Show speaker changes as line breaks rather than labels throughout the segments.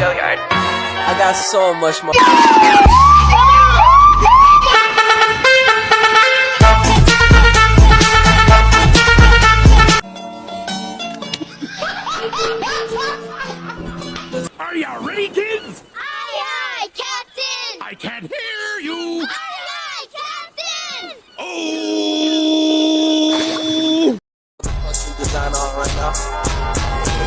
I got so much more.
Are you ready, kids?
Aye, aye, Captain!
I can't hear you.
Aye, aye, Captain!
Oh!
Fucking design on right now.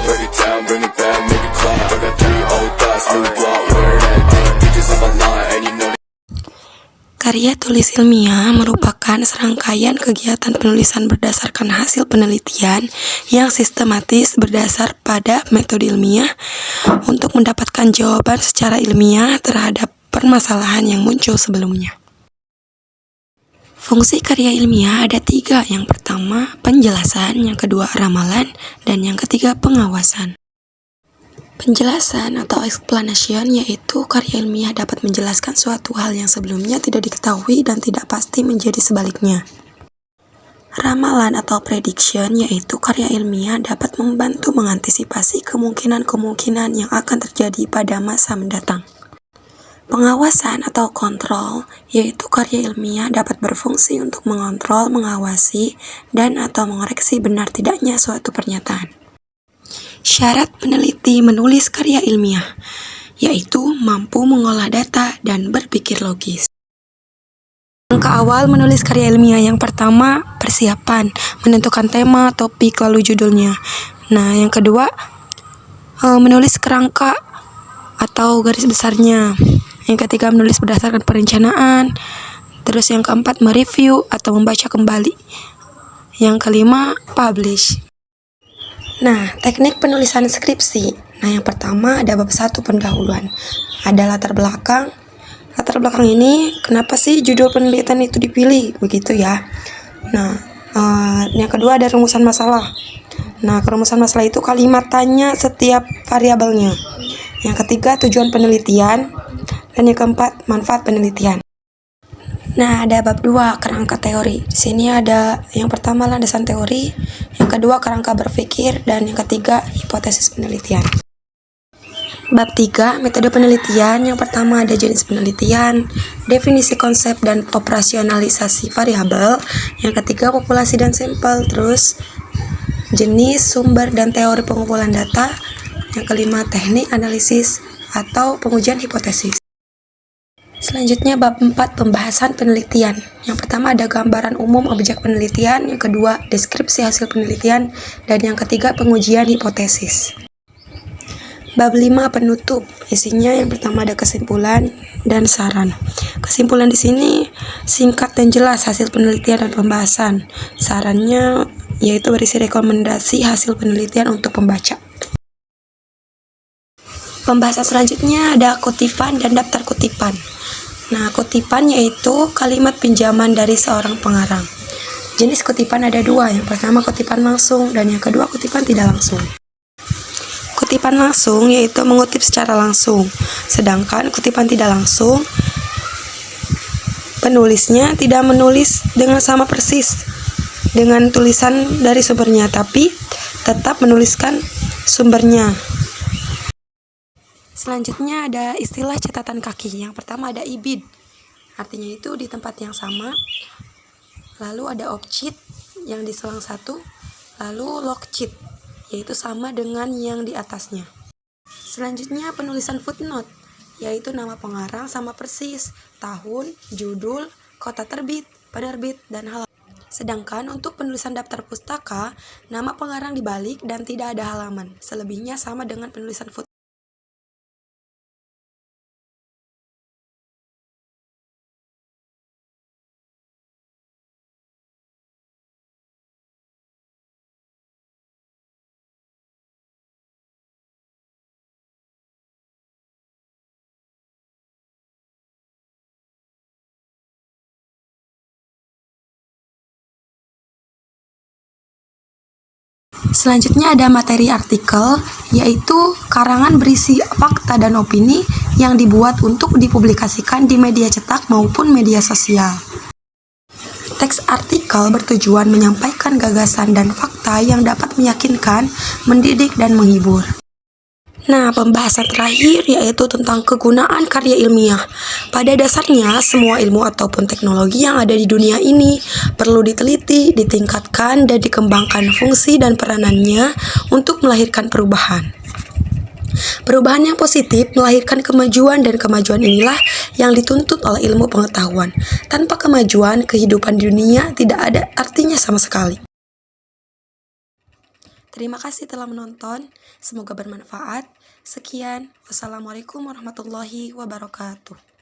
Break it down, bring it back, make it clap. I got 3 old thoughts, new block, where that thing, bitches on my line, and you know.
Karya tulis ilmiah merupakan serangkaian kegiatan penulisan berdasarkan hasil penelitian yang sistematis berdasar pada metode ilmiah untuk mendapatkan jawaban secara ilmiah terhadap permasalahan yang muncul sebelumnya. Fungsi karya ilmiah ada 3, yang pertama penjelasan, yang kedua ramalan, dan yang ketiga pengawasan. Penjelasan atau explanation yaitu karya ilmiah dapat menjelaskan suatu hal yang sebelumnya tidak diketahui dan tidak pasti menjadi sebaliknya. Ramalan atau prediction yaitu karya ilmiah dapat membantu mengantisipasi kemungkinan-kemungkinan yang akan terjadi pada masa mendatang. Pengawasan atau kontrol yaitu karya ilmiah dapat berfungsi untuk mengontrol, mengawasi, dan atau mengoreksi benar tidaknya suatu pernyataan. Syarat peneliti menulis karya ilmiah, yaitu mampu mengolah data dan berpikir logis. Langkah awal menulis karya ilmiah yang pertama, persiapan, menentukan tema, topik, lalu judulnya. Nah, yang kedua, menulis kerangka atau garis besarnya. Yang ketiga, menulis berdasarkan perencanaan. Terus yang keempat, mereview atau membaca kembali. Yang kelima, publish. Nah, teknik penulisan skripsi. Nah, yang pertama ada bab 1 pendahuluan. Ada latar belakang. Latar belakang ini, kenapa sih judul penelitian itu dipilih? Begitu ya. Nah, yang kedua ada rumusan masalah. Nah, rumusan masalah itu kalimat tanya setiap variabelnya. Yang ketiga tujuan penelitian. Dan yang keempat manfaat penelitian. Nah, ada bab 2, kerangka teori. Di sini ada yang pertama landasan teori, yang kedua kerangka berpikir, dan yang ketiga hipotesis penelitian. Bab 3, metode penelitian. Yang pertama ada jenis penelitian, definisi konsep dan operasionalisasi variabel. Yang ketiga populasi dan sampel, terus jenis, sumber, dan teori pengumpulan data. Yang kelima teknik analisis atau pengujian hipotesis. Selanjutnya bab 4, pembahasan penelitian. Yang pertama ada gambaran umum objek penelitian, yang kedua deskripsi hasil penelitian, dan yang ketiga pengujian hipotesis. Bab 5, penutup. Isinya yang pertama ada kesimpulan dan saran. Kesimpulan di sini singkat dan jelas hasil penelitian dan pembahasan. Sarannya yaitu berisi rekomendasi hasil penelitian untuk pembaca. Pembahasan selanjutnya ada kutipan dan daftar kutipan. Nah, kutipan yaitu kalimat pinjaman dari seorang pengarang. Jenis kutipan ada 2, yang pertama kutipan langsung dan yang kedua kutipan tidak langsung. Kutipan langsung yaitu mengutip secara langsung, sedangkan kutipan tidak langsung, penulisnya tidak menulis dengan sama persis dengan tulisan dari sumbernya, tapi tetap menuliskan sumbernya. Selanjutnya ada istilah catatan kaki. Yang pertama ada IBID, artinya itu di tempat yang sama. Lalu ada object yang diselang 1, lalu logsheet, yaitu sama dengan yang di atasnya. Selanjutnya penulisan footnote, yaitu nama pengarang sama persis, tahun, judul, kota terbit, penerbit, dan halaman. Sedangkan untuk penulisan daftar pustaka, nama pengarang dibalik dan tidak ada halaman. Selebihnya sama dengan penulisan footnote. Selanjutnya ada materi artikel, yaitu karangan berisi fakta dan opini yang dibuat untuk dipublikasikan di media cetak maupun media sosial. Teks artikel bertujuan menyampaikan gagasan dan fakta yang dapat meyakinkan, mendidik, dan menghibur. Nah, pembahasan terakhir yaitu tentang kegunaan karya ilmiah. Pada dasarnya, semua ilmu ataupun teknologi yang ada di dunia ini perlu diteliti, ditingkatkan, dan dikembangkan fungsi dan peranannya untuk melahirkan perubahan. Perubahan yang positif melahirkan kemajuan, dan kemajuan inilah yang dituntut oleh ilmu pengetahuan. Tanpa kemajuan, kehidupan di dunia tidak ada artinya sama sekali. Terima kasih telah menonton, semoga bermanfaat. Sekian, wassalamualaikum warahmatullahi wabarakatuh.